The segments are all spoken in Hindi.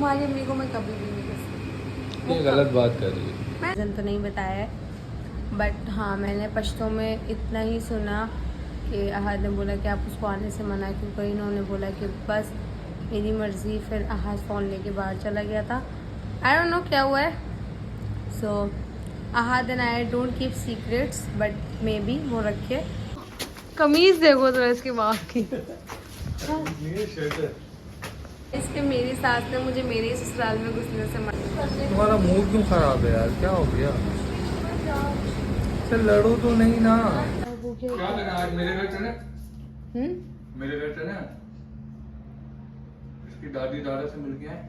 तुम्हारी अम्मी को मैं कभी भी नहीं कर सकती। ये गलत बात कर रही है। मैं तो नहीं बताया है, बट हाँ मैंने पश्तो में इतना ही सुना कि अहाद ने बोला कि आप उसको आने से मना क्यों करी। इन्होंने बोला कि बस मेरी मर्ज़ी। फिर अहाद फ़ोन लेके बाहर चला गया था। आई डोंट नो क्या हुआ है। So Ahad and I don't keep secrets, but maybe वो रखे। कमीज़ देखो तो इसके बाप की। इसके मेरी सास ने मुझे मेरे ससुराल में घुसने से मना। तुम्हारा मूड क्यों खराब है यार, क्या हो गया? चल लड़ो तो नहीं ना। क्या लगा आज मेरे घर चले? मेरे घर चले? इसकी दादी दादा से मिल के आए।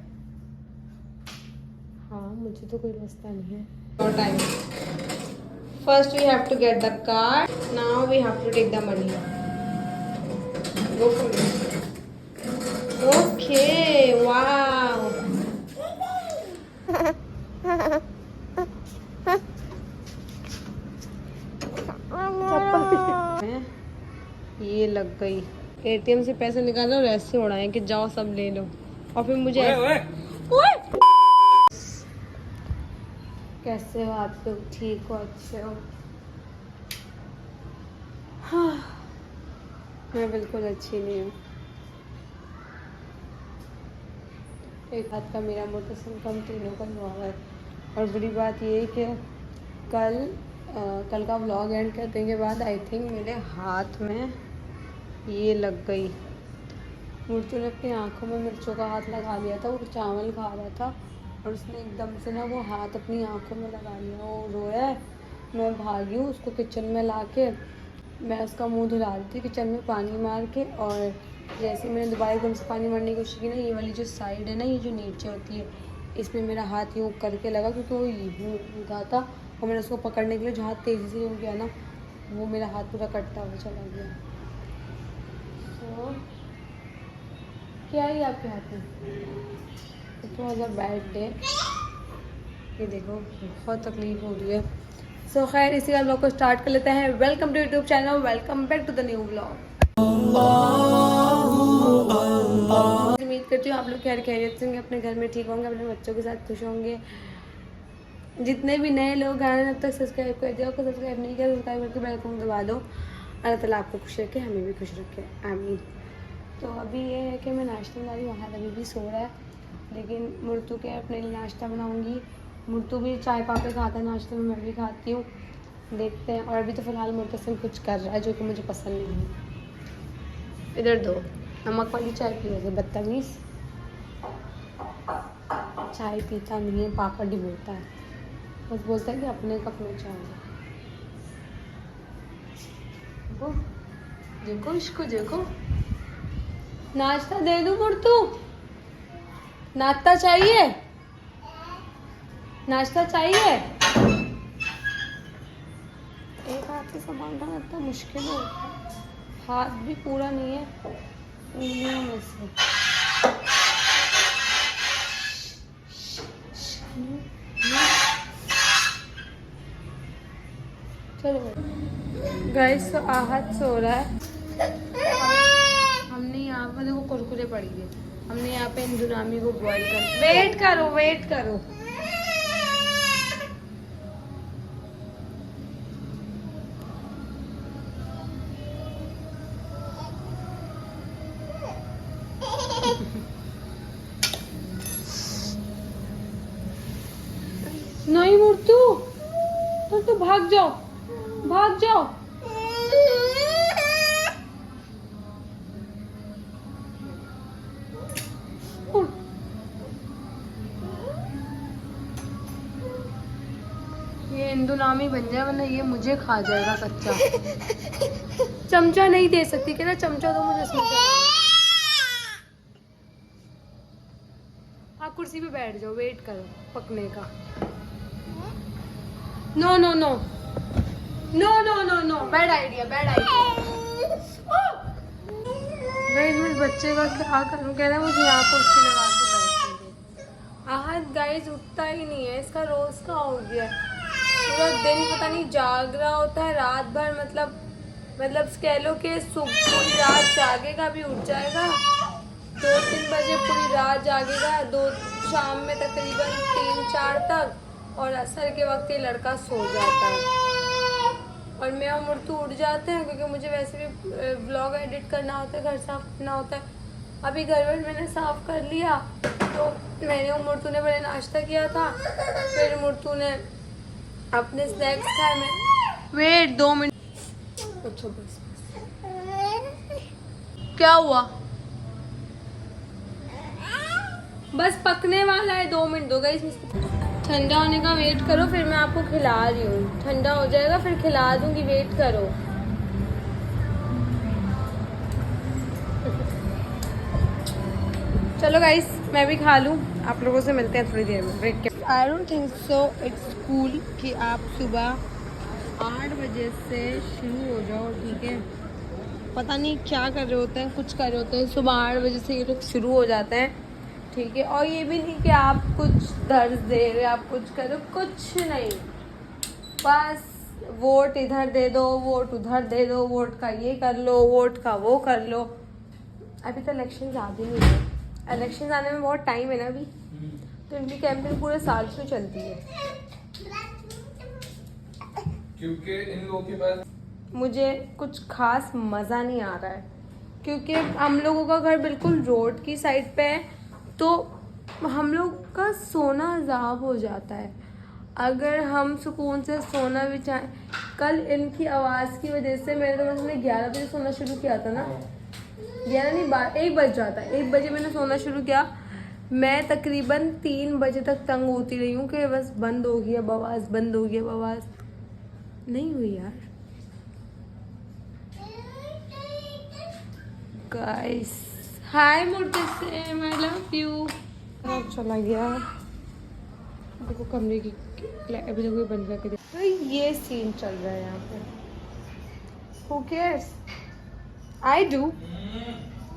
हाँ मुझे तो कोई रास्ता नहीं है। और time first we have to get the card, now we have to take the money. Go for it. Okay wow. ये लग गई। एटीएम से पैसे निकालो और ऐसे उड़ाए कि जाओ सब ले लो, और फिर मुझे ओए। कैसे हो आप लोग? ठीक हो? अच्छे हो? हाँ मैं बिल्कुल अच्छी नहीं हूँ। एक हाथ का मेरा मोटरसाइकिल कम तीनों का हुआ है। और बड़ी बात ये है कि कल का व्लॉग एंड करने के बाद आई थिंक मेरे हाथ में ये लग गई। मूर्ति ने अपनी आँखों में मिर्चों का हाथ लगा लिया था। वो चावल खा रहा था और उसने एकदम से ना वो हाथ अपनी आँखों में लगा लिया। वो रोया है। मैं भागी हूँ उसको किचन में ला के, मैं उसका मुंह धुला रही थी किचन में पानी मार के। और जैसे मैंने दोबारा एकदम से पानी मारने की कोशिश की ना, ये वाली जो साइड है ना, ये जो नीचे होती है, इसमें मेरा हाथ यूँ करके लगा क्योंकि वो यूँ उठा था। और मैंने उसको पकड़ने के लिए जो हाथ तेज़ी से यूँ किया ना, वो मेरा हाथ पूरा कटता हुआ चला गया। तो क्या ही आपके हाथ में? It was a bad day. ये देखो बहुत तकलीफ हो रही है। सो खैर इसी का ब्लॉग को स्टार्ट कर लेते हैं। Welcome to YouTube channel, welcome back to the new blog. उम्मीद करती हूँ आप लोग खैरियत से होंगे, अपने घर में ठीक होंगे, अपने बच्चों के साथ खुश होंगे। जितने भी नए लोग आए हैं अब तक सब्सक्राइब कर दिया, आपको सब्सक्राइब नहीं किया सब्सक्राइब करके बेल आइकन दबा दो। अल्लाह ताला आपको खुश रखे, हमें भी खुश रखे, आमीन। तो अभी ये है कि मैं नाश्ते बना रही हूँ। वहाँ अभी भी सो रहा है, लेकिन मुर्तू के अपने लिए नाश्ता बनाऊँगी। मुर्तू भी चाय पापे खाता है नाश्ते में, मैं भी खाती हूँ। देखते हैं। और अभी तो फ़िलहाल मुर्तसिम कुछ कर रहा है जो कि मुझे पसंद नहीं है। इधर दो नमक वाली चाय पियोगे बदतमीज़? चाय पीता नहीं है, पापा डिबोता है, बस बोलता है कि अपने कप में चाय है। देखो इसको देखो। नाश्ता दे दूँ मुर्तू? नाश्ता चाहिए? नाश्ता चाहिए? एक हाथ से संभालना इतना मुश्किल है, हाथ भी पूरा नहीं है उंगलियों में से। चलो गाइस, तो आहत सो रहा है। हमने यहाँ पर देखो कुरकुरे पड़ी है, हमने यहाँ पे इंदुनामी को बॉईल कर। वेट करो वेट करो। नहीं मुर्तू, तो भाग जाओ, भाग जाओ। ये इंदुनामी बन जाए वरना ये मुझे खा जाएगा कच्चा। चमचा नहीं दे सकती, क्या चमचा दो मुझे इसमें। आप कुर्सी पे बैठ जाओ, वेट करो पकने का। No no no no no no no, bad idea bad idea. Guys मैं बच्चे का क्या करूं, कह रहा है मुझे यहाँ कुर्सी लगा के बैठने दे। आहत गाइस उठता ही नहीं है, इसका रोज का हो गया। पूरा दिन पता नहीं जाग रहा होता है रात भर, मतलब कह लो कि सुबह पूरी रात जागेगा भी उठ जाएगा, 2-3 बजे पूरी रात जागेगा, 2 शाम में तकरीबन 3-4 तक, और असर के वक्त ये लड़का सो जाता है और मैं और मुर्तू उठ जाते हैं, क्योंकि मुझे वैसे भी व्लॉग एडिट करना होता है, घर साफ करना होता है। अभी घर मैंने साफ कर लिया, तो मैंने और मुर्तू ने पहले नाश्ता किया था, फिर मुर्तू ने अपने स्नैक्स खाए। मैं वेट 2 मिनट। अच्छा बस क्या हुआ? बस पकने वाला है, 2 मिनट दो गाइस। ठंडा होने का वेट करो, फिर मैं आपको खिला रही हूँ। ठंडा हो जाएगा फिर खिला दूंगी, वेट करो। चलो गाइस मैं भी खा लूँ, आप लोगों से मिलते हैं थोड़ी देर में ब्रेक के। I don't think so it's cool कि आप सुबह 8 बजे से शुरू हो जाओ, ठीक है। पता नहीं क्या कर रहे होते हैं, कुछ कर रहे होते हैं, सुबह 8 बजे से ये लोग शुरू हो जाते हैं, ठीक है। और ये भी नहीं कि आप कुछ दर्ज दे रहे, आप कुछ करो, कुछ नहीं, बस वोट इधर दे दो, वोट उधर दे दो, वोट का ये कर लो, वोट का वो कर लो। अभी तो इलेक्शन आ भी नहीं है, इलेक्शन आने में बहुत टाइम है ना अभी, तो इनकी कैंपेन पूरे साल से चलती है। क्योंकि इन लोगों के पास मुझे कुछ खास मज़ा नहीं आ रहा है, क्योंकि हम लोगों का घर बिल्कुल रोड की साइड पे है, तो हम लोग का सोना अजाब हो जाता है। अगर हम सुकून से सोना भी चाहें, कल इनकी आवाज़ की वजह से मैंने तो बस 11 बजे सोना शुरू किया था ना, 11 नहीं 1 बज जाता है, 1 बजे मैंने सोना शुरू किया। मैं तकरीबन 3 बजे तक तंग होती रही हूँ कि बस बंद हो गया आवाज़, बंद हो गया आवाज़, नहीं हुई यार। Guys hi Murtasim, I love you. चला गया, देखो कमरे की अभी तक कोई बंद करके दे। तो ये सीन चल रहा है यहाँ पे। Who cares? I do,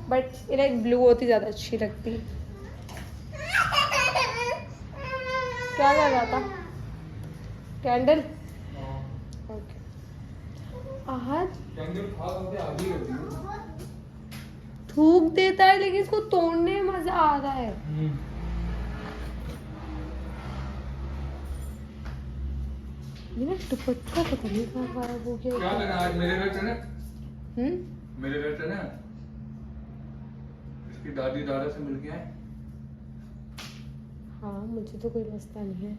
but ये लाइक ब्लू होती ज़्यादा अच्छी लगती। क्या कर रहा था? कैंडल? ओके। आज थूक देता है, लेकिन इसको तोड़ने में मजा आ रहा है। मेरा दुपट्टा पता नहीं कहाँ गायब हो गया। क्या लगा आज मेरे घर चले? मेरे घर चले? इसकी दादी दादा से मिल के आए? हाँ मुझे तो कोई मसला नहीं है,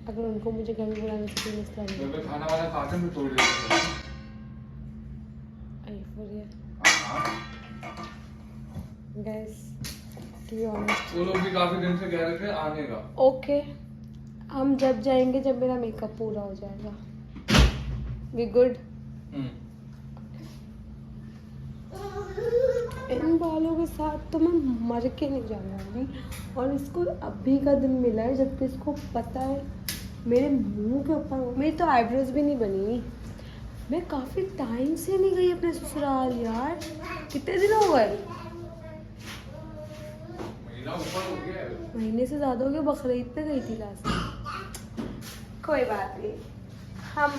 अगर उनको मुझे घर में बुलाने से कोई मसला नहीं है। तो खाना वाला खाते में तोड़ देते हैं। Guys, to be honest, वो लोग भी काफी दिन से कह रहे थे आने का। ओके हम जब जाएंगे जब मेरा मेकअप पूरा हो जाएगा। We good. इन बालों के साथ तो मैं मर के नहीं जाने वाली, और इसको अभी का दिन मिला है जबकि इसको पता है मेरे मुंह के ऊपर। मेरी तो आईब्रोज भी नहीं बनी, मैं काफ़ी टाइम से नहीं गई अपने ससुराल यार। कितने दिन हो गए? महीने से ज़्यादा हो गया, बकरीद पे गई थी लास्ट। कोई बात नहीं, हम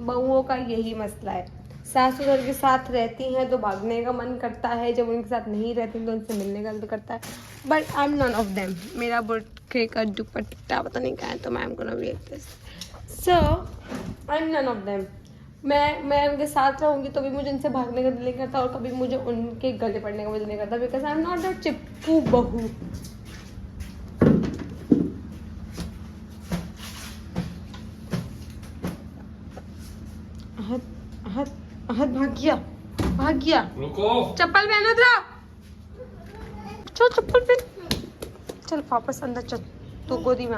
बहुओं का यही मसला है, सास ससुर के साथ रहती हैं तो भागने का मन करता है, जब उनके साथ नहीं रहती तो उनसे मिलने का दिल करता है। But I am none of them. मेरा बुर्के का दुपट्टा पता नहीं क्या है, तो I am gonna wear this. So I am none of them. मैं उनके साथ रहूँगी तो भी मुझे उनसे भागने का दिल नहीं करता, और कभी मुझे उनके गले पड़ने का दिल नहीं करता, because I am not that चिपकू बहू। अहद भाग गया। रुको, चप्पल पहनो जरा, चल चप्पल पहन, चल वापस अंदर चल। तो गोदी में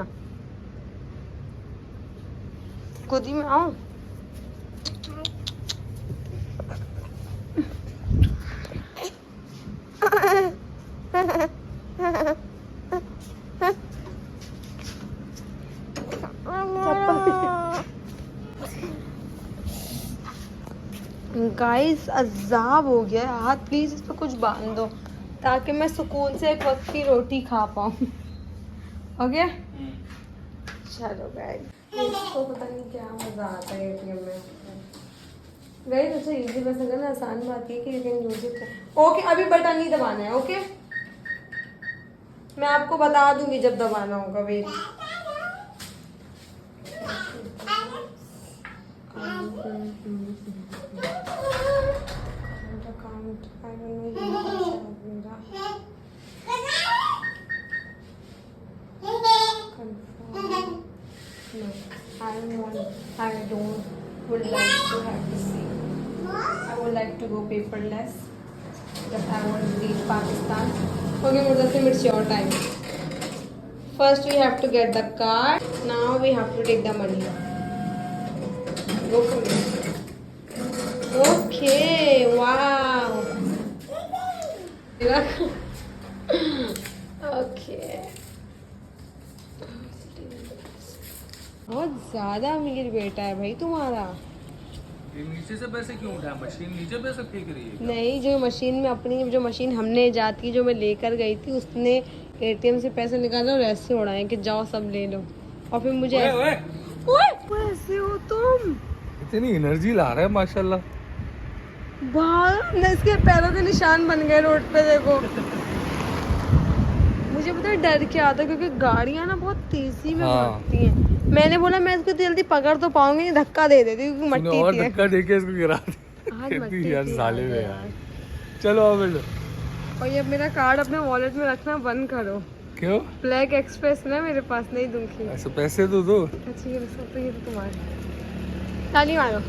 आओ। गाइस अजाब हो गया है हाथ, प्लीज इस पर कुछ बांध दो ताकि मैं सुकून से एक वक्त की रोटी खा पाऊँ। ओके चलो गाइस, इसको पता नहीं क्या मजा आता है एटीएम में। गाइस अच्छा इजी बस अगर ना आसान बात है कि you can use it. Okay अभी बटन नहीं दबाना है। ओके मैं आपको बता दूंगी जब दबाना होगा। Wait I don't would like to have to see. I would like to go paperless. But I want to leave Pakistan. Okay, Mudassir, it's your time. First we have to get the card. Now we have to take the money. Go for it. Okay, wow. Okay. बहुत ज्यादा अमीर बेटा है भाई तुम्हारा। ये नीचे से पैसे क्यों उठाया? मशीन नीचे पैसे फेंक रही है? नहीं, जो मशीन में अपनी जो मशीन हमने जाती जो मैं लेकर गई थी उसने एटीएम से पैसे निकाले और ऐसे उड़ाए कि जाओ सब ले लो। और फिर मुझे ओए, ऐसे हो तुम। इतनी एनर्जी ला रहा है माशाल्लाह। वाह, इसके पैरों के निशान बन गए रोड पे देखो। मुझे पता है डर क्या आता, क्योंकि गाड़ियाँ ना बहुत तेजी में भागती हैं। मैंने बोला मैं इसको जल्दी पकड़ तो पाऊंगी नहीं, धक्का दे देती क्योंकि मट्टी और थी। धक्का देके इसको गिरा दी यार, साले में यार। चलो अब बेटा। और ये मेरा कार्ड अपने वॉलेट में रखना बंद करो। क्यों? ब्लैक एक्सप्रेस ना मेरे पास, नहीं दूंगी। ऐसे पैसे तो दो। अच्छा ये तो ये तो तुम्हारे। ताली मारो।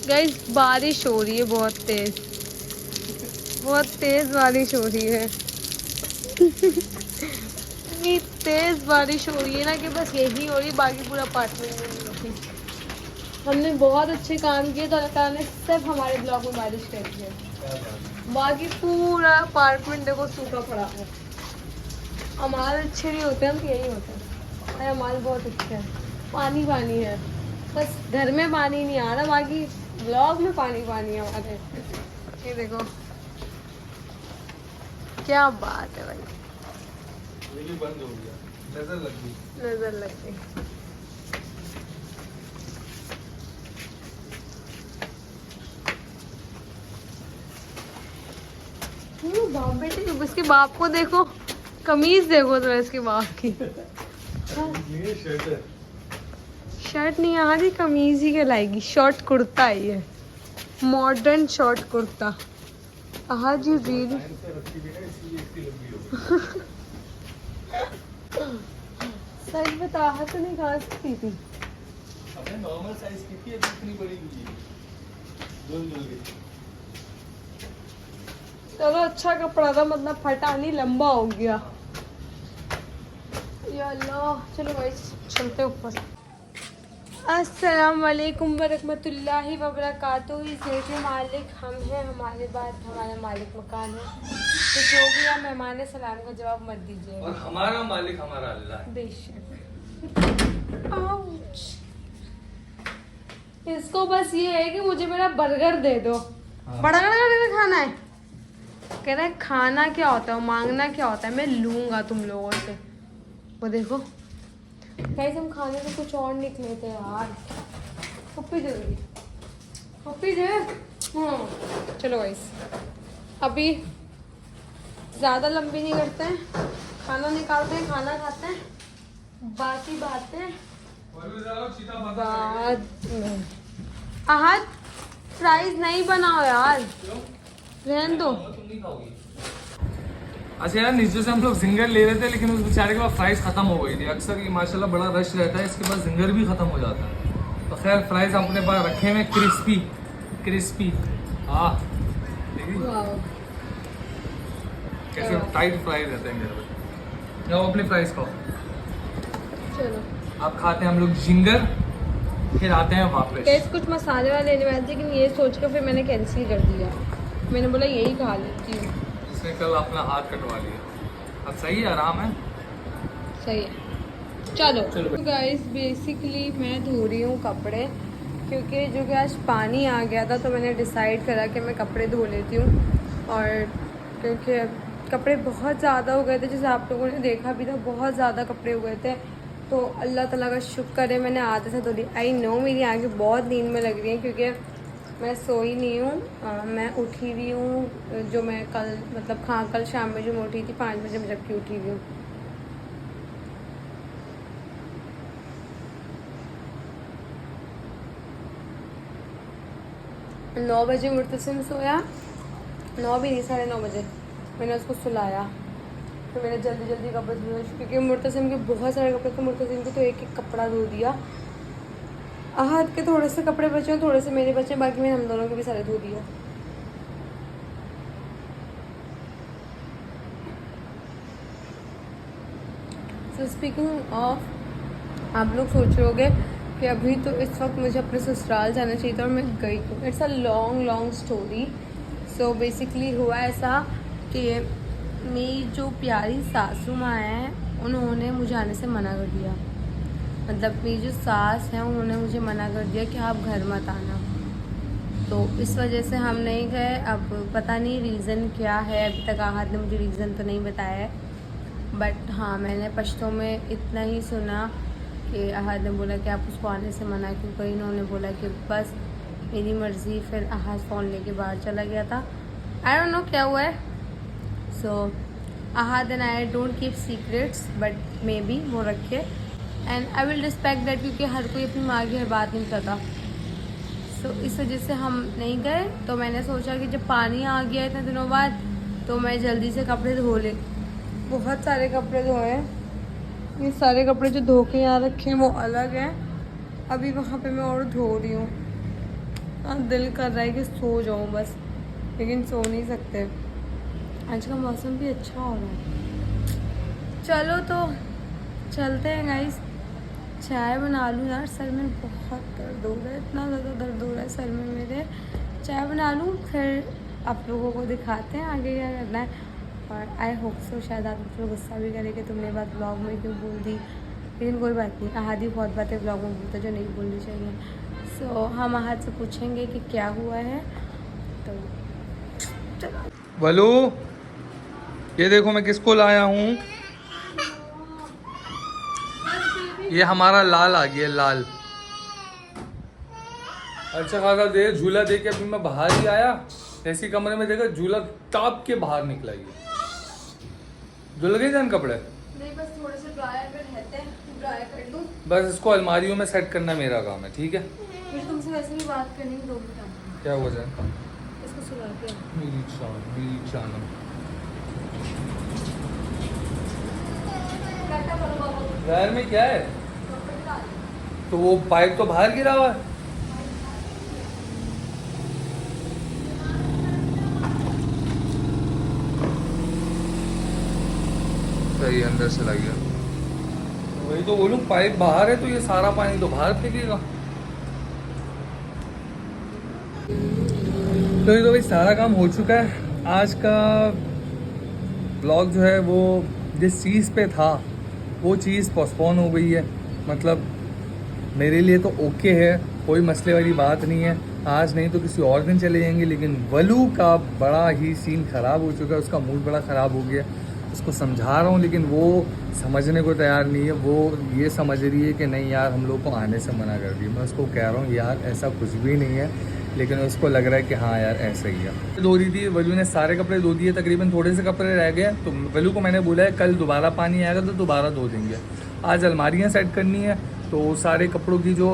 गाइस बारिश हो रही है बहुत तेज, बहुत तेज बारिश हो रही है। इतनी तेज बारिश हो रही है ना कि बस यही हो रही है, बाकी पूरा अपार्टमेंट में नहीं हो रही। हमने बहुत अच्छे काम किए तो अल्लाह ताला ने सिर्फ हमारे ब्लॉक में बारिश कर दी है, बाकी पूरा अपार्टमेंट देखो सूखा पड़ा है। हमारे अच्छे नहीं होते हम तो यही होते हैं। अरे हमारे बहुत अच्छे हैं, पानी पानी है, बस घर में पानी नहीं आ रहा, बाकी ब्लॉग में पानी पानी है हमारे। ये देखो क्या बात है भाई। बंद हो गया, नजर लग गई। नजर लग गई। बाप बेटे, इसके बाप को देखो, कमीज देखो तो इसके बाप की। ये शर्ट है। शर्ट नहीं आ रही, कमीज ही कहलाएगी। शॉर्ट कुर्ता है ये, मॉडर्न शॉर्ट कुर्ता। हाँ जी रील सच बता तो नहीं कहा सकती थी। अपने नॉर्मल साइज की थी, इतनी बड़ी हुई है। जुल गई। चलो अच्छा कपड़ा था, मतलब फटा नहीं, लंबा हो गया। या अल्लाह, चलो भाई चलते ऊपर। अस्सलाम वालेकुम वरहमतुल्लाहि वबरकातुहू। देखिए मालिक हम हैं, हमारे बाद हमारा मालिक मकान है, तो जो भी है मेहमान सलाम का जवाब मत दीजिए। और हमारा मालिक हमारा अल्लाह है। बेशक। इसको बस ये है कि मुझे मेरा बर्गर दे दो। बर्गर खाना है, कह रहा है खाना क्या होता है, मांगना क्या होता है, मैं लूंगा तुम लोगों से। वो देखो गाइस, हम खाने से कुछ और निकले थे यार। पप्पी दे दो, पप्पी दे। चलो गाइस, अभी ज़्यादा लंबी नहीं करते हैं, खाना निकालते हैं, खाना खाते हैं, बाकी बातें बाद में। आहद फ्राइज नहीं बनाओ यार, रहने दो। अच्छा यार, नीचे से हम लोग जिंगर ले रहे थे, लेकिन उस बेचारे के पास फ्राइज खत्म हो गई थी। अक्सर ये माशाल्लाह बड़ा रश रहता है, इसके पास जिंगर भी खत्म हो जाता है। तो खैर फ्राइज हम अपने पास रखे हुए, क्रिस्पी क्रिस्पी। हाँ कैसे टाइट फ्राइज रहते हैं मेरे पास। जाओ अपने फ्राइज खाओ। चलो आप खाते हैं, हम लोग जिंगर, फिर आते हैं वापस। कैसे कुछ मसाले वाले लेने वाले थे, लेकिन ये सोच कर फिर मैंने कैंसिल कर दिया। मैंने बोला यही खा लेती हूँ। उसने कल अपना हाथ कटवा लिया, अब सही है, आराम है, सही है। चलो तो गाइस बेसिकली मैं धो रही हूँ कपड़े, क्योंकि जो कि आज पानी आ गया था, तो मैंने डिसाइड करा कि मैं कपड़े धो लेती हूँ। और क्योंकि कपड़े बहुत ज़्यादा हो गए थे, जैसे आप लोगों ने देखा भी था, बहुत ज़्यादा कपड़े हो गए थे, तो अल्लाह ताला का शुक्र है मैंने आधे से धो ली। आई नो मेरी आंखें बहुत नींद में लग रही हैं, क्योंकि मैं सोई नहीं हूँ, मैं उठी हुई हूँ। जो मैं कल मतलब हाँ कल शाम में जो मैं उठी थी 5 बजे मैं जबकि उठी हुई हूँ। नौ बजे मुर्तसिम सोया, 9 भी नहीं 9:30 बजे मैंने उसको सुलाया। तो मैंने जल्दी जल्दी कपड़े धोए क्योंकि मुर्तसिम के बहुत सारे कपड़े थे। मुर्तसिम के तो एक एक कपड़ा धो दिया। आहद के थोड़े से कपड़े बचे हैं, थोड़े से मेरे बचे हैं, बाकी मैंने हम दोनों के भी सारे धो दिया। सो स्पीकिंग ऑफ, आप लोग सोच रहे होगे कि अभी तो इस वक्त मुझे अपने ससुराल जाना चाहिए था और मैं गई हूँ। It's a long story. So basically हुआ ऐसा कि मेरी जो प्यारी सासू माँ हैं उन्होंने मुझे आने से मना कर दिया। मतलब मेरी जो सास हैं उन्होंने मुझे मना कर दिया कि आप घर मत आना। तो इस वजह से हम नहीं गए। अब पता नहीं रीज़न क्या है, अभी तक आहद ने मुझे रीज़न तो नहीं बताया है। बट हाँ मैंने पश्तों में इतना ही सुना कि आहद ने बोला कि आप उसको आने से मना क्यों करी। इन्होंने बोला कि बस मेरी मर्ज़ी। फिर आहद फ़ोन लेके बाहर चला गया था। आई डोंट नो क्या हुआ है। So Ahad and I don't keep secrets, but maybe वो रखे and I will respect that, क्योंकि हर कोई अपनी माँ की हर बात नहीं बताता। सो इस वजह से हम नहीं गए। तो मैंने सोचा कि जब पानी आ गया इतने दिनों बाद तो मैं जल्दी से कपड़े धो ले। बहुत सारे कपड़े धोए हैं। ये सारे कपड़े जो धो के यहाँ रखे हैं वो अलग हैं। अभी वहाँ पे मैं और धो रही हूँ। दिल कर रहा है कि सो जाऊँ बस, लेकिन सो नहीं सकते। आज का मौसम भी अच्छा हो रहा है। चलो तो चलते हैं गाइस। चाय बना लूँ यार, सर में बहुत दर्द हो रहा है, इतना ज़्यादा दर्द हो रहा है सर में मेरे। चाय बना लूँ फिर आप लोगों को दिखाते हैं आगे क्या करना है। और आई होप सो शायद आप लोग गुस्सा भी करें कि तुमने बात ब्लॉग में क्यों बोल दी, लेकिन कोई बात नहीं। आहद ही बहुत बातें ब्लॉग में बोलता जो नहीं बोलनी चाहिए। सो हम आहद से पूछेंगे कि क्या हुआ है। तो चलो वलू, ये देखो मैं किसको लाया हूँ। ये हमारा लाल आ गया, लाल। अच्छा खासा देर झूला दे के अभी मैं बाहर ही आया। ऐसी कमरे में देखा झूला टाप के बाहर निकला। ये धुल गए जान कपड़े? नहीं, बस थोड़े से ड्रायर पे रहते हैं, ड्राई कर दूँ। बस इसको अलमारियों में सेट करना मेरा काम है, ठीक है? मुझे तुमसे वैसे भी बात करनी है 2 मिनट। क्या हुआ जाए? इसको सुला के मेरी जान, मेरी जानम। यार में क्या है? तो वो पाइप तो बाहर गिरा हुआ है। सही अंदर से लग गया। वही तो बोलूं, पाइप बाहर है तो ये सारा पानी तो बाहर फेंकेगा। तो ये तो भाई सारा काम हो चुका है। आज का ब्लॉग जो है वो जिस चीज़ पे था वो चीज़ पोस्टपोन हो गई है। मतलब मेरे लिए तो ओके है, कोई मसले वाली बात नहीं है। आज नहीं तो किसी और दिन चले जाएंगे। लेकिन वलू का बड़ा ही सीन ख़राब हो चुका है, उसका मूड बड़ा ख़राब हो गया। उसको समझा रहा हूँ लेकिन वो समझने को तैयार नहीं है। वो ये समझ रही है कि नहीं यार हम लोग को आने से मना कर दिया। मैं उसको कह रहा हूँ यार ऐसा कुछ भी नहीं है, लेकिन उसको लग रहा है कि हाँ यार ऐसा ही है। धो रही थी, वलू ने सारे कपड़े धो दिए, तकरीबन थोड़े से कपड़े रह गए। तो वलू को मैंने बोला है कल दोबारा पानी आएगा तो दोबारा धो देंगे। आज अलमारियाँ सेट करनी है, तो सारे कपड़ों की जो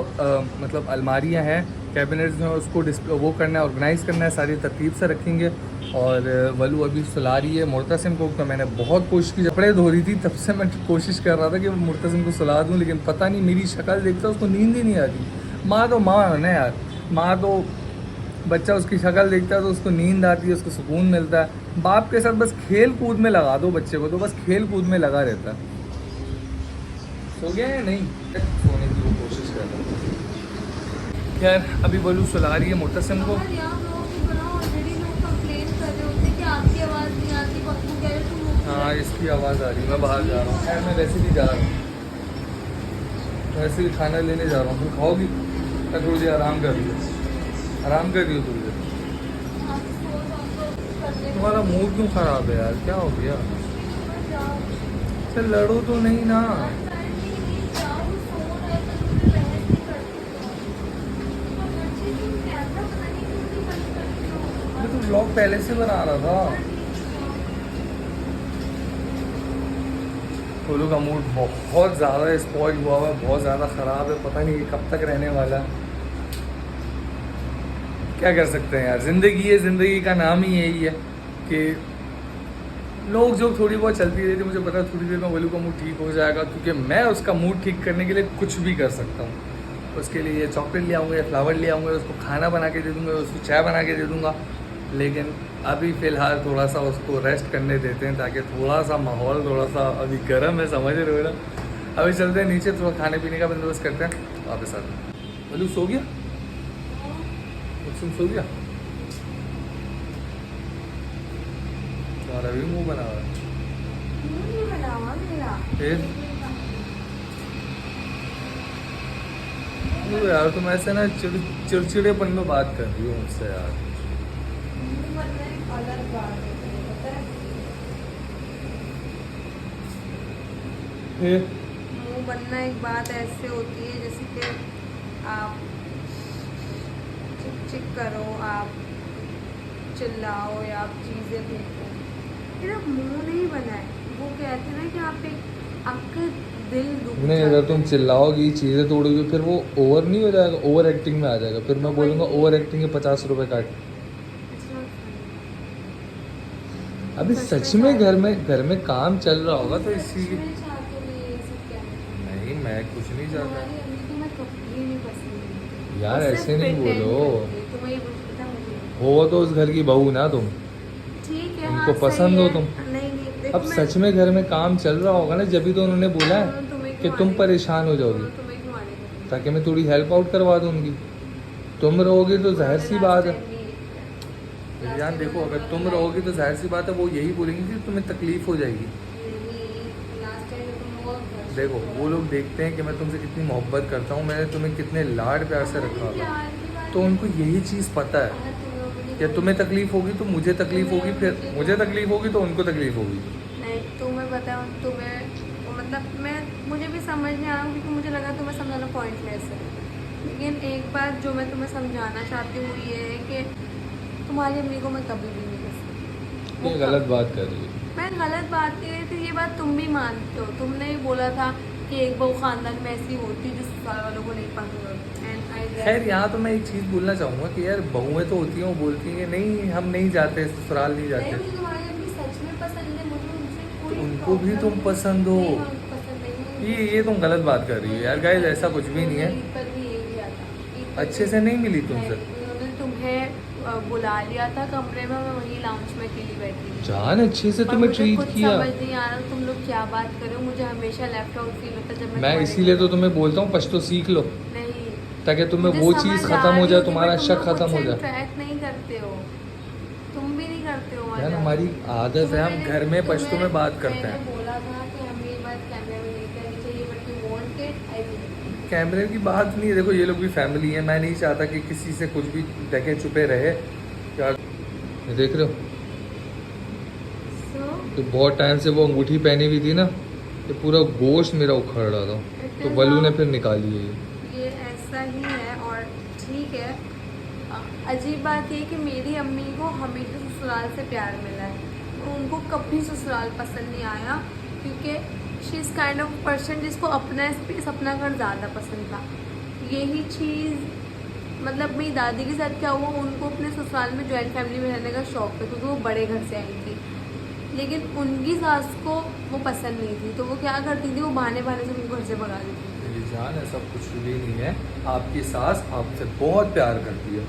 मतलब अलमारियाँ हैं, कैबिनेट्स जो है उसको वो करना है, ऑर्गेनाइज़ करना है, सारी तरतीब से रखेंगे। और वलू अभी सुला रही है मुर्तसिम को। तो मैंने बहुत कोशिश की, कपड़े धो रही थी तब से मैं कोशिश कर रहा था कि मुर्तसिम को सुला दूँ, लेकिन पता नहीं मेरी शक्ल देखता उसको नींद ही नहीं आती। माँ तो माँ है ना यार, माँ तो बच्चा उसकी शक्ल देखता है तो उसको नींद आती है, उसको सुकून मिलता है। बाप के साथ बस खेल कूद में लगा दो बच्चे को, तो बस खेल कूद में लगा रहता है। सो गया है नहीं, सोने की वो कोशिश कर रहा है। खैर अभी वलू सुला रही है मुर्तसिम को। हाँ इसकी आवाज़ आ रही है, मैं बाहर जा रहा हूँ। खैर मैं वैसे भी जा रहा हूँ, वैसे भी खाना लेने जा रहा हूँ। तुम खाओगी? मैं थोड़ी देर आराम कर रही हूँ। आराम कर रही हो थोड़ी देर? तुम्हारा मूड क्यों ख़राब है यार, क्या हो गया? चल लड़ो तो नहीं ना। व्लॉग पहले से बना रहा था। गोलू का मूड बहुत ज़्यादा स्पॉइल हुआ है, बहुत ज़्यादा ख़राब है, पता नहीं ये कब तक रहने वाला है। क्या कर सकते हैं यार, ज़िंदगी है, ज़िंदगी का नाम ही यही है कि लोग जो थोड़ी बहुत चलती रहती है। मुझे पता है थोड़ी देर में गोलू का मूड ठीक हो जाएगा, क्योंकि मैं उसका मूड ठीक करने के लिए कुछ भी कर सकता हूँ। उसके लिए चॉकलेट ले आऊँगा या फ्लावर ले आऊँगा, उसको खाना बना के दे दूँगा, उसको चाय बना के दे दूँगा। लेकिन अभी फ़िलहाल थोड़ा सा उसको रेस्ट करने देते हैं, ताकि थोड़ा सा माहौल थोड़ा सा अभी गर्म है, समझ रहे हो ना। अभी चलते हैं नीचे, थोड़ा खाने पीने का बंदोबस्त करते हैं, वापस आते हैं। गोलू सो गया? सो गया? तुम्हारा भी मुँह बना हुआ है फिर? यार तुम ऐसे ना चिड़चिड़ेपन में बात कर रही हो मुझसे यार। फिर मुंह बनना एक बात ऐसे होती है जैसे कि आप चिक चिक करो, आप चिल्लाओ या आप चीज़ें फेंको, मेरा मुंह नहीं बना है। वो कहते हैं ना कि आप एक आपका दिल दुख नहीं, जाता अगर तुम है। चिल्लाओगी चीज़ें तोड़ोगी फिर वो ओवर नहीं हो जाएगा, ओवर एक्टिंग में आ जाएगा। फिर मैं बोलूँगा ओवर एक्टिंग के 50 रुपए काट। It's not funny. अभी सच में घर में काम चल रहा होगा तो इसी सच में चाहते हो ये सब क्या है? नहीं, मैं कुछ नहीं चाहता तुम्हारी अम्मी को मैं कभी नहीं पसंद है। यार, वो ऐसे सिर्फ नहीं pretend बोलो। करती है। तुम्हें ये पता मुझे हो तो उस घर की बहू ना तुम, ठीक है, उनको हाँ, पसंद सही हो है। तुम। नहीं नहीं देख, अब सच में घर में काम चल रहा होगा ना, जब भी तो उन्होंने बोला है तुम्हें कि क्यों तुम आने- परेशान हो जाओगी, तुम्हें क्यों आने देती? ताकि मैं थोड़ी हेल्प आउट करवा दूंगी। तुम रहोगी तो जाहिर सी बात है जान, देखो अगर तुम रहोगी तो जाहिर सी बात है वो यही बोलेंगे कि तुम्हें तकलीफ हो जाएगी। देखो वो लोग देखते हैं कि मैं तुमसे कितनी मोहब्बत करता हूँ, मैंने तुम्हें कितने लाड प्यार से रखा होगा, तो उनको यही चीज़ पता है कि तुम्हें तकलीफ होगी तो मुझे तकलीफ होगी, फिर मुझे तकलीफ होगी तो उनको तकलीफ होगी। नहीं, तुम्हें पता है तुम्हें मतलब मैं मुझे भी समझ नहीं आ रहा, क्योंकि मुझे लगा तुम्हें समझाना पॉइंटलेस है। लेकिन एक बात जो मैं तुम्हें समझाना चाहती हूँ ये है कि तुम्हारी अम्मी को मैं कभी भी नहीं कर सकती। ये गलत बात कर रही है। मैं गलत बात नहीं रही थी, ये बात तुम भी मानते हो। तुमने भी बोला था कि एक बहू खानदान में ऐसी होती है जो ससुराल वालों को नहीं पसंद होती। एंड आई खैर यहाँ तो मैं एक चीज़ बोलना चाहूँगा कि यार बहुएं तो होती हैं, वो बोलती हैं कि नहीं हम नहीं जाते, ससुराल नहीं जाते। मुझे तुम्हारी अम्मी सच में पसंद है, मुझे उनसे कोई उनको भी प्रॉब्लम तुम पसंद हो। नहीं, मैं उनको पसंद नहीं हूँ। ये तुम गलत बात कर रही हो यार। गाइस ऐसा कुछ भी नहीं है, ईद पर भी यही किया था। ईद पर अच्छे भी- से नहीं मिली तुमसे। उन्होंने तुम्हें बुला लिया था कमरे में, मैं वहीं लाउंज में अकेली बैठी थी। जान अच्छे से और तुम्हें मुझे ट्रीट कुछ किया। समझ नहीं आ रहा तुम लोग क्या बात कर रहे हो। मुझे हमेशा लेफ्ट आउट फील होता है जब मैं तुम्हारे इसीलिए तो घर- तुम्हें बोलता हूँ पश्तो सीख लो, नहीं, ताकि तुम्हें मुझे वो समझ चीज़ आ खत्म हो रही जाए, होगी, तुम्हारा but शक तुम लोग खत्म हो मुझसे जाए। इंटरेक्ट नहीं करते हो, तुम भी नहीं करते हो। यार मजा। हमारी आदत है, हम घर में पश्तो में बात करते हैं। मैंने बोला था कि हमें ये बात कैमरे में नहीं करनी चाहिए, but you want it, I will. कैमरे की बात नहीं है, देखो ये लोग भी फैमिली है, मैं नहीं चाहता कि किसी से कुछ भी देखे छुपे रहे। यार ये देख रहे हो, सो तो बहुत टाइम से वो अंगूठी पहनी हुई थी ना, ये पूरा गोश्त मेरा उखड़ रहा था, तो वलू ने फिर निकाली है ये। ये ऐसा ही है और ठीक है। अजीब बात ये कि मेरी अम्मी को हमेशा ससुराल से प्यार मिला है, तो उनको कभी ससुराल पसंद नहीं आया, क्योंकि she is kind of person जिसको अपना स्पेस, अपना घर ज़्यादा पसंद था। यही चीज़ मतलब मेरी दादी के साथ क्या हुआ, उनको अपने ससुराल में जॉइंट फैमिली में रहने का शौक था, क्योंकि वो बड़े घर से आई थी। लेकिन उनकी सास को वो पसंद नहीं थी, तो वो क्या करती थी, वो बहाने बहाने से उनको घर से भगा देती थी। मेरी जान ऐसा कुछ भी नहीं है, आपकी सास आपसे बहुत प्यार करती है,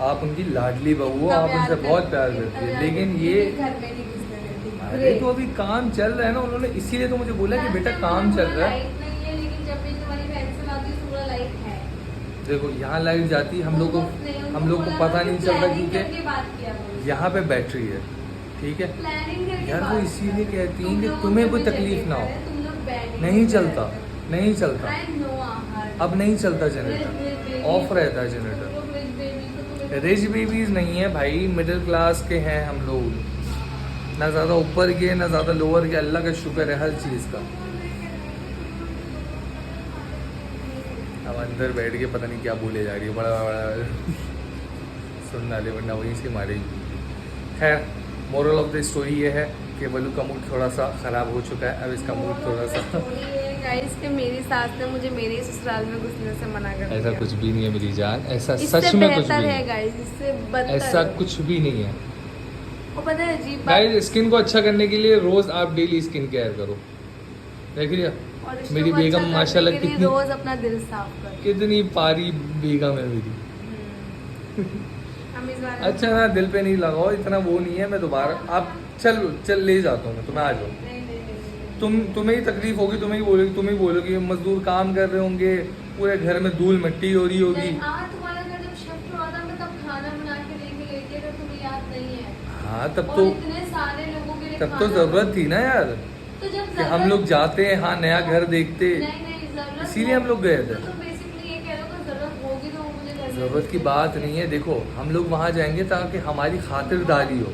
आप उनकी लाडली बहू हो, आप उनसे बहुत प्यार करती है। लेकिन ये घर में नहीं घुसने देती। अरे तो अभी काम चल रहा है ना, उन्होंने इसीलिए तो मुझे बोला कि बेटा काम चल रहा है। लाइट नहीं है, लेकिन जब मैं तुम्हारी बहन से बात हुई तो पूरा लाइट है। देखो यहाँ लाइट जाती है, हम लोग को पता नहीं चलता, क्योंकि यहाँ पे बैटरी है, ठीक है यार। वो इसीलिए कहती हैं कि तुम्हें कोई तकलीफ ना हो। नहीं चलता, नहीं चलता, अब नहीं चलता जनरेटर, ऑफ रहता है जनरेटर। रिच बेबीज नहीं है भाई, मिडिल क्लास के हैं हम लोग, ना ज़्यादा ऊपर के ना ज़्यादा लोअर के, अल्लाह का शुक्र है हर चीज़ का। अब अंदर बैठ के पता नहीं क्या बोले जा रही है, बड़ा बड़ा सुन डाले, वरना वहीं से मारेगी। खैर मोरल ऑफ द स्टोरी ये है कि बल्लू का मूड थोड़ा सा ख़राब हो चुका है, अब इसका मूड थोड़ा सा गाइस कि मेरी सास ने मुझे मेरे ही ससुराल में घुसने से मना कर दिया। ऐसा कुछ भी नहीं है मेरी जान, ऐसा इससे सच में कुछ बेहतर भी है नहीं, गाइस, इससे बदतर ऐसा है। कुछ भी नहीं है वो पता है अजीब बात, गाइस। स्किन को अच्छा करने के लिए रोज आप डेली स्किन केयर करो, देख लिया और रिश्तों मेरी को बेगम अच्छा करने माशाल्लाह के लिए कितनी रोज अपना दिल साफ करो। कितनी पारी बेगम है मेरी। हम इस बारे में अच्छा ना दिल पे नहीं लगाओ, इतना वो नहीं है। मैं दोबारा आप चल ले जाता हूँ मैं तुम्हें, आ जाओ। नहीं। तुम्हें ही तकलीफ होगी, तुम ही बोलोगी मजदूर काम कर रहे होंगे, पूरे घर में धूल मिट्टी हो रही होगी। आज तुम्हारा घर जब शिफ्ट हुआ था मैं तब खाना बना के लेके गई थी, अगर तुम्हें याद नहीं है। हाँ तब और तो इतने सारे लोगों के लिए तब तो खाना जरूरत थी ना यार, तो जब कि हम लोग जाते हैं हाँ नया घर देखते, नहीं जरूरत इसीलिए हम लोग गए थे। तो बेसिकली ये कह रहे हो कि जरूरत होगी तो वो मुझे घर में जरूरत की बात नहीं है, देखो हम लोग वहाँ जाएंगे ताकि हमारी खातिरदारी हो,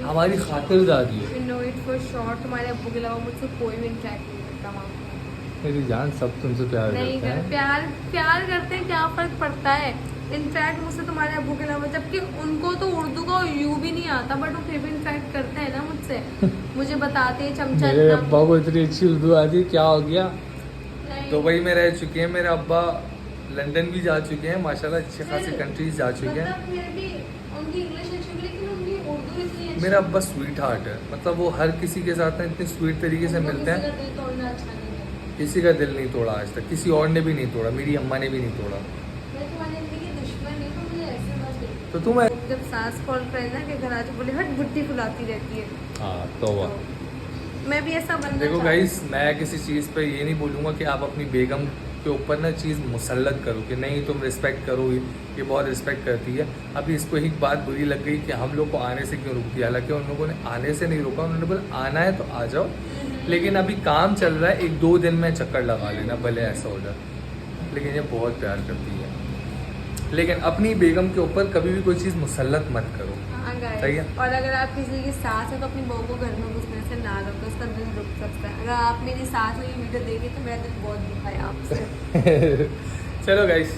हमारी खातिरदारी हो। नो इट फॉर श्योर, तुम्हारे अब्बू के अलावा मुझसे कोई भी इंटरेक्ट नहीं करता वहाँ पे। मेरी जान सब तुमसे प्यार नहीं करते हैं। प्यार करते हैं, क्या फर्क पड़ता है। इनफैक्ट मुझसे तुम्हारे अब्बू के अलावा, जबकि उनको तो उर्दू का यू भी नहीं आता, बट वो फिर भी इनफैक्ट करते हैं ना मुझसे। मुझे बताते हैं चमचा मेरे इतना- अब्बा को इतनी अच्छी उर्दू आती, क्या हो गया। नहीं। दुबई में रह चुके हैं मेरे अब्बा, लंदन भी जा चुके हैं, माशाल्लाह अच्छे खासे कंट्रीज जा चुके हैं। मतलब फिर भी उनकी इंग्लिश अच्छी होगी, लेकिन उनकी उर्दू इतनी अच्छी मेरा अब्बा स्वीट हार्ट है, मतलब वो हर किसी के साथ ना इतने स्वीट तरीके से उनको मिलते किसी हैं। का दिल तोड़ना अच्छा नहीं है। किसी का दिल नहीं तोड़ा आज तक, किसी और ने भी नहीं तोड़ा, मेरी अम्मा ने भी नहीं तोड़ा। मैं तुम्हारे दिल की दुश्मन नहीं, तो मुझे ऐसे मत देखो। तो तुम जब सास कॉल करे ना कि घर आके बोले हट बुट्टी फुलाती रहती है, हाँ तो तो मैं भी ऐसा बनना देखो चाहती गाइस, मैं किसी चीज़ पे ये नहीं बोलूँगा कि आप अपनी बेगम के ऊपर ना चीज़ मुसल्लत करो कि नहीं तुम रिस्पेक्ट करो, ये बहुत रिस्पेक्ट करती है। अभी इसको एक बात बुरी लग गई कि हम लोग को आने से क्यों रोक दिया, हालांकि उन लोगों ने आने से नहीं रोका, उन्होंने बोला आना है तो आ जाओ, लेकिन अभी काम चल रहा है, 1-2 दिन में चक्कर लगा लेना, भले ऐसा हो जाए। लेकिन ये बहुत प्यार करती है, लेकिन अपनी बेगम के ऊपर कभी भी कोई चीज़ मुसल्लत मत करो। हाँ guys, सही है। और अगर आप किसी की सास है तो अपनी बहू को घर में घुसने से ना रोको, उसका दिल रुक सकता है। अगर आप मेरी सास हो ये वीडियो देखे तो मेरा दिल बहुत दुखा है आपसे। चलो गाइस,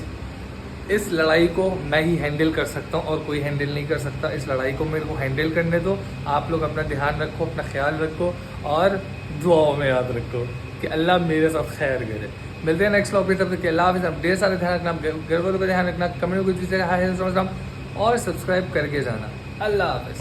इस लड़ाई को मैं ही हैंडल कर सकता हूँ और कोई हैंडल नहीं कर सकता। इस लड़ाई को मेरे को हैंडल करने दो। आप लोग अपना ध्यान रखो, अपना ख्याल रखो और दुआओं में याद रखो कि अल्लाह मेरे साथ खैर करे। मिलते हैं नेक्स्ट टॉपिक, तब तक के अल्लाह हाफ़िज़। ढेर सारे ध्यान रखना, घर वालों का ध्यान रखना, कमेंट को दीजिएगा हाय और सब्सक्राइब करके जाना। अल्लाह हाफ़िज़।